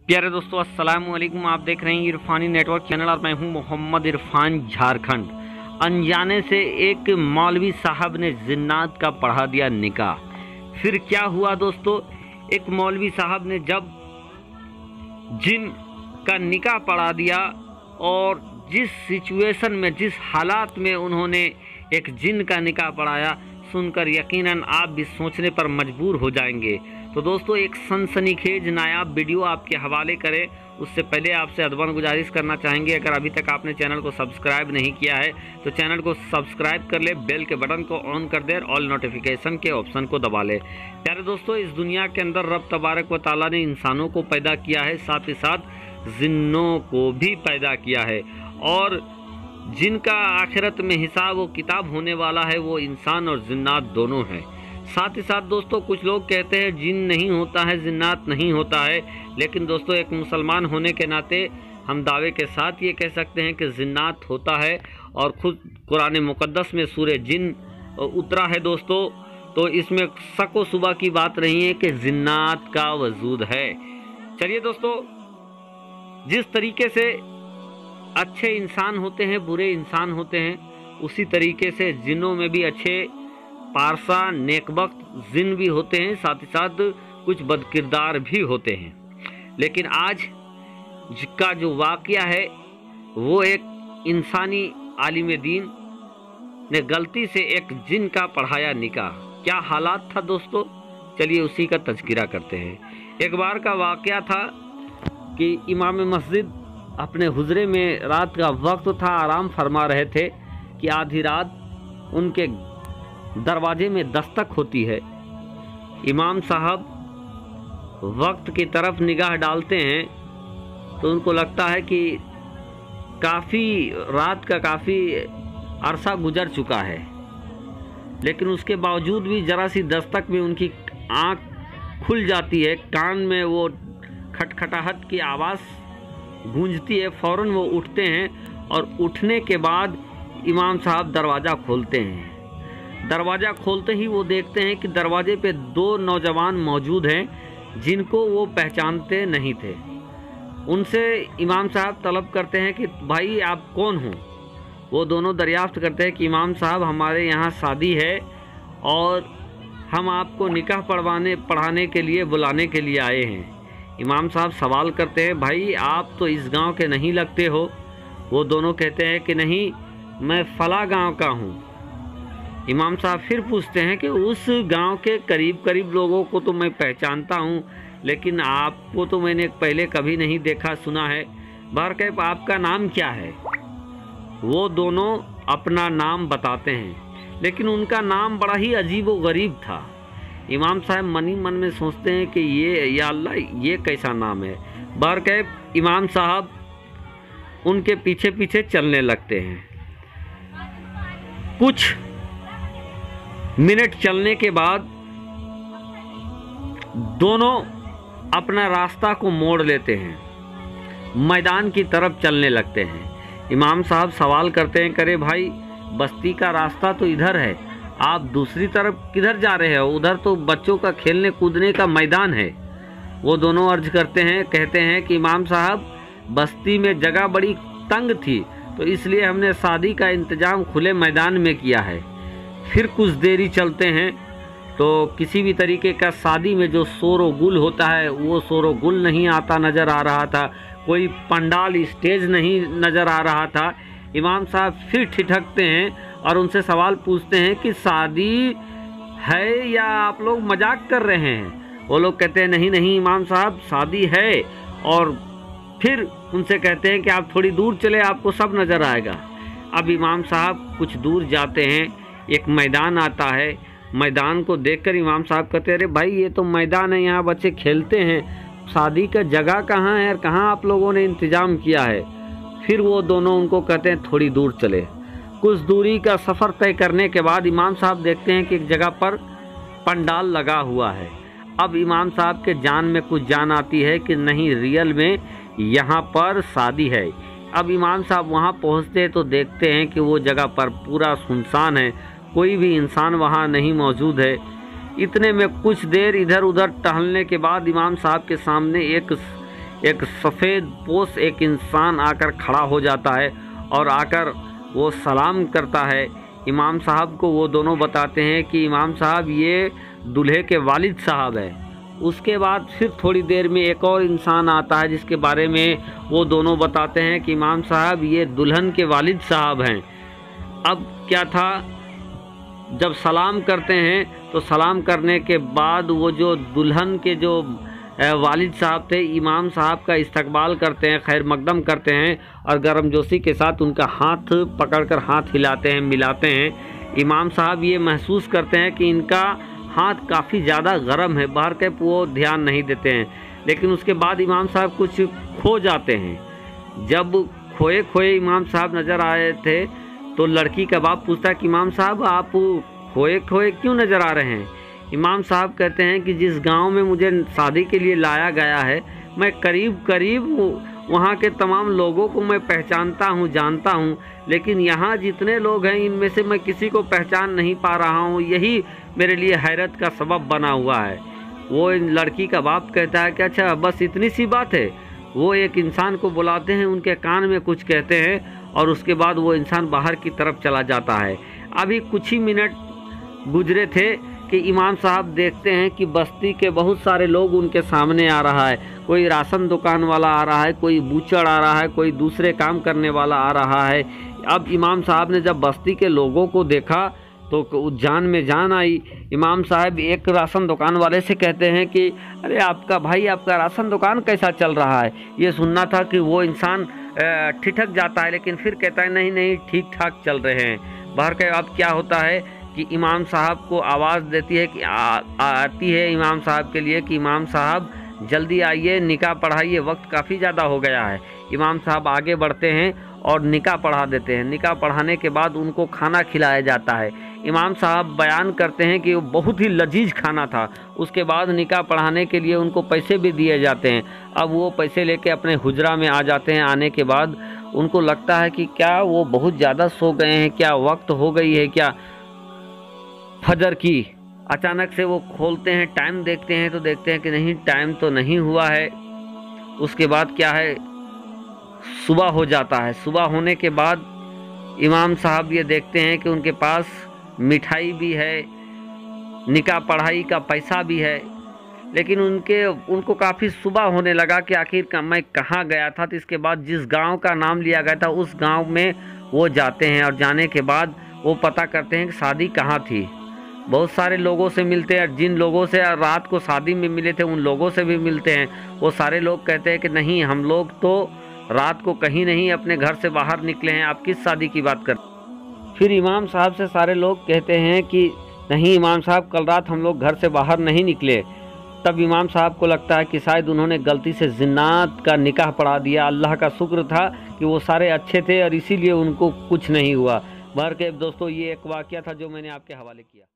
प्यारे दोस्तों, अस्सलाम वालेकुम। आप देख रहे हैं इरफानी नेटवर्क चैनल और मैं हूं मोहम्मद इरफान, झारखंड। अनजाने से एक मौलवी साहब ने जिन्नात का पढ़ा दिया निकाह। फिर क्या हुआ दोस्तों, एक मौलवी साहब ने जब जिन का निकाह पढ़ा दिया और जिस सिचुएशन में, जिस हालात में उन्होंने एक जिन का निकाह पढ़ाया, सुनकर यकीनन आप भी सोचने पर मजबूर हो जाएंगे। तो दोस्तों, एक सनसनीखेज नायाब वीडियो आपके हवाले करें उससे पहले आपसे अदबन गुजारिश करना चाहेंगे, अगर अभी तक आपने चैनल को सब्सक्राइब नहीं किया है तो चैनल को सब्सक्राइब कर ले, बेल के बटन को ऑन कर दे और ऑल नोटिफिकेशन के ऑप्शन को दबा ले। प्यारे दोस्तों, इस दुनिया के अंदर रब तबारक व तआला ने इंसानों को पैदा किया है, साथ ही साथ जिन्नों को भी पैदा किया है, और जिनका आखिरत में हिसाब व किताब होने वाला है वो इंसान और जिन्नात दोनों हैं। साथ ही साथ दोस्तों, कुछ लोग कहते हैं जिन नहीं होता है, जिन्नात नहीं होता है, लेकिन दोस्तों एक मुसलमान होने के नाते हम दावे के साथ ये कह सकते हैं कि जिन्नात होता है। और खुद कुरान मुक़द्दस में सूरह जिन उतरा है दोस्तों, तो इसमें शक व शुबा की बात नहीं है कि जिन्नात का वजूद है। चलिए दोस्तों, जिस तरीके से अच्छे इंसान होते हैं, बुरे इंसान होते हैं, उसी तरीके से जिन्नों में भी अच्छे पारसा नेकबख्त जिन भी होते हैं, साथ ही साथ कुछ बदकिरदार भी होते हैं। लेकिन आज का जो वाक़या है वो एक इंसानी आलिम दीन ने गलती से एक जिन का पढ़ाया निकाह। क्या हालात था दोस्तों, चलिए उसी का तज़किरा करते हैं। एक बार का वाक़या था कि इमाम मस्जिद अपने हुजरे में, रात का वक्त था, आराम फरमा रहे थे कि आधी रात उनके दरवाजे में दस्तक होती है। इमाम साहब वक्त की तरफ निगाह डालते हैं तो उनको लगता है कि रात का काफ़ी अरसा गुजर चुका है, लेकिन उसके बावजूद भी ज़रा सी दस्तक में उनकी आँख खुल जाती है, कान में वो खटखटाहट की आवाज़ गूंजती है। फ़ौरन वो उठते हैं और उठने के बाद इमाम साहब दरवाज़ा खोलते हैं। दरवाज़ा खोलते ही वो देखते हैं कि दरवाजे पे दो नौजवान मौजूद हैं जिनको वो पहचानते नहीं थे। उनसे इमाम साहब तलब करते हैं कि भाई आप कौन हो। वो दोनों दरियाफ्त करते हैं कि इमाम साहब हमारे यहाँ शादी है और हम आपको निकाह पढ़ाने के लिए बुलाने के लिए आए हैं। इमाम साहब सवाल करते हैं, भाई आप तो इस गांव के नहीं लगते हो। वो दोनों कहते हैं कि नहीं, मैं फला गांव का हूँ। इमाम साहब फिर पूछते हैं कि उस गांव के करीब करीब लोगों को तो मैं पहचानता हूँ, लेकिन आपको तो मैंने पहले कभी नहीं देखा सुना है। बहरकैफ आपका नाम क्या है? वो दोनों अपना नाम बताते हैं, लेकिन उनका नाम बड़ा ही अजीब व गरीब था। इमाम साहब मन ही मन में सोचते हैं कि ये, या अल्लाह, ये कैसा नाम है। बहरकैफ इमाम साहब उनके पीछे पीछे चलने लगते हैं। कुछ मिनट चलने के बाद दोनों अपना रास्ता को मोड़ लेते हैं, मैदान की तरफ चलने लगते हैं। इमाम साहब सवाल करते हैं, करे भाई बस्ती का रास्ता तो इधर है, आप दूसरी तरफ किधर जा रहे हो? उधर तो बच्चों का खेलने कूदने का मैदान है। वो दोनों अर्ज करते हैं, कहते हैं कि इमाम साहब बस्ती में जगह बड़ी तंग थी, तो इसलिए हमने शादी का इंतज़ाम खुले मैदान में किया है। फिर कुछ देरी चलते हैं तो किसी भी तरीके का शादी में जो शोर व गुल होता है वो शोर व गुल नहीं आता नज़र आ रहा था, कोई पंडाल स्टेज नहीं नज़र आ रहा था। इमाम साहब फिर ठिठकते हैं और उनसे सवाल पूछते हैं कि शादी है या आप लोग मजाक कर रहे हैं? वो लोग कहते हैं नहीं नहीं इमाम साहब, शादी है। और फिर उनसे कहते हैं कि आप थोड़ी दूर चले, आपको सब नज़र आएगा। अब इमाम साहब कुछ दूर जाते हैं, एक मैदान आता है। मैदान को देखकर इमाम साहब कहते हैं, अरे भाई ये तो मैदान है, यहाँ बच्चे खेलते हैं, शादी का जगह कहाँ है और कहाँ आप लोगों ने इंतज़ाम किया है? फिर वो दोनों उनको कहते हैं थोड़ी दूर चले। कुछ दूरी का सफ़र तय करने के बाद इमाम साहब देखते हैं कि एक जगह पर पंडाल लगा हुआ है। अब इमाम साहब के जान में कुछ जान आती है कि नहीं, रियल में यहाँ पर शादी है। अब इमाम साहब वहाँ पहुँचते तो देखते हैं कि वो जगह पर पूरा सुनसान है, कोई भी इंसान वहाँ नहीं मौजूद है। इतने में कुछ देर इधर उधर टहलने के बाद इमाम साहब के सामने एक सफ़ेद पोश एक इंसान आकर खड़ा हो जाता है और आकर वो सलाम करता है इमाम साहब को। वो दोनों बताते हैं कि इमाम साहब ये दूल्हे के वालिद साहब है। उसके बाद फिर थोड़ी देर में एक और इंसान आता है जिसके बारे में वो दोनों बताते हैं कि इमाम साहब ये दुल्हन के वालिद साहब हैं। अब क्या था, जब सलाम करते हैं तो सलाम करने के बाद वो जो दुल्हन के जो वालिद साहब थे इमाम साहब का इस्तकबाल करते हैं, खैर मकदम करते हैं और गर्मजोशी के साथ उनका हाथ पकड़कर हाथ हिलाते हैं, मिलाते हैं। इमाम साहब ये महसूस करते हैं कि इनका हाथ काफ़ी ज़्यादा गर्म है, बाहर के वो ध्यान नहीं देते हैं। लेकिन उसके बाद इमाम साहब कुछ खो जाते हैं। जब खोए खोए इमाम साहब नज़र आए थे तो लड़की का बाप पूछता है कि इमाम साहब आप खोए खोए क्यों नज़र आ रहे हैं। इमाम साहब कहते हैं कि जिस गांव में मुझे शादी के लिए लाया गया है मैं करीब करीब वहाँ के तमाम लोगों को मैं पहचानता हूँ, जानता हूँ, लेकिन यहाँ जितने लोग हैं इनमें से मैं किसी को पहचान नहीं पा रहा हूँ। यही मेरे लिए हैरत का सबब बना हुआ है। वो लड़की का बाप कहता है कि अच्छा बस इतनी सी बात है। वो एक इंसान को बुलाते हैं, उनके कान में कुछ कहते हैं और उसके बाद वो इंसान बाहर की तरफ चला जाता है। अभी कुछ ही मिनट गुजरे थे कि इमाम साहब देखते हैं कि बस्ती के बहुत सारे लोग उनके सामने आ रहा है। कोई राशन दुकान वाला आ रहा है, कोई बूचड़ आ रहा है, कोई दूसरे काम करने वाला आ रहा है। अब इमाम साहब ने जब बस्ती के लोगों को देखा तो जान में जान आई। इमाम साहब एक राशन दुकान वाले से कहते हैं कि अरे आपका भाई, आपका राशन दुकान कैसा चल रहा है। ये सुनना था कि वो इंसान ठिठक जाता है लेकिन फिर कहता है नहीं नहीं ठीक ठाक चल रहे हैं। बाहर के अब क्या होता है कि इमाम साहब को आवाज़ देती है कि आती है इमाम साहब के लिए कि इमाम साहब जल्दी आइए, निकाह पढ़ाइए, वक्त काफ़ी ज़्यादा हो गया है। इमाम साहब आगे बढ़ते हैं और निकाह पढ़ा देते हैं। निकाह पढ़ाने के बाद उनको खाना खिलाया जाता है। इमाम साहब बयान करते हैं कि वो बहुत ही लजीज खाना था। उसके बाद निकाह पढ़ाने के लिए उनको पैसे भी दिए जाते हैं। अब वो पैसे लेके अपने हुजरा में आ जाते हैं। आने के बाद उनको लगता है कि क्या वो बहुत ज़्यादा सो गए हैं, क्या वक्त हो गई है क्या फजर की। अचानक से वो खोलते हैं, टाइम देखते हैं तो देखते हैं कि नहीं टाइम तो नहीं हुआ है। उसके बाद क्या है, सुबह हो जाता है। सुबह होने के बाद इमाम साहब ये देखते हैं कि उनके पास मिठाई भी है, निकाह पढ़ाई का पैसा भी है, लेकिन उनको काफ़ी सुबह होने लगा कि आखिर मैं कहाँ गया था। तो इसके बाद जिस गांव का नाम लिया गया था उस गांव में वो जाते हैं और जाने के बाद वो पता करते हैं कि शादी कहाँ थी। बहुत सारे लोगों से मिलते हैं, जिन लोगों से रात को शादी में मिले थे उन लोगों से भी मिलते हैं। वो सारे लोग कहते हैं कि नहीं हम लोग तो रात को कहीं नहीं अपने घर से बाहर निकले हैं, आप किस शादी की बात करते। फिर इमाम साहब से सारे लोग कहते हैं कि नहीं इमाम साहब कल रात हम लोग घर से बाहर नहीं निकले। तब इमाम साहब को लगता है कि शायद उन्होंने गलती से जिन्नात का निकाह पढ़ा दिया। अल्लाह का शुक्र था कि वो सारे अच्छे थे और इसीलिए उनको कुछ नहीं हुआ। बाहर के दोस्तों ये एक वाक़या था जो मैंने आपके हवाले किया।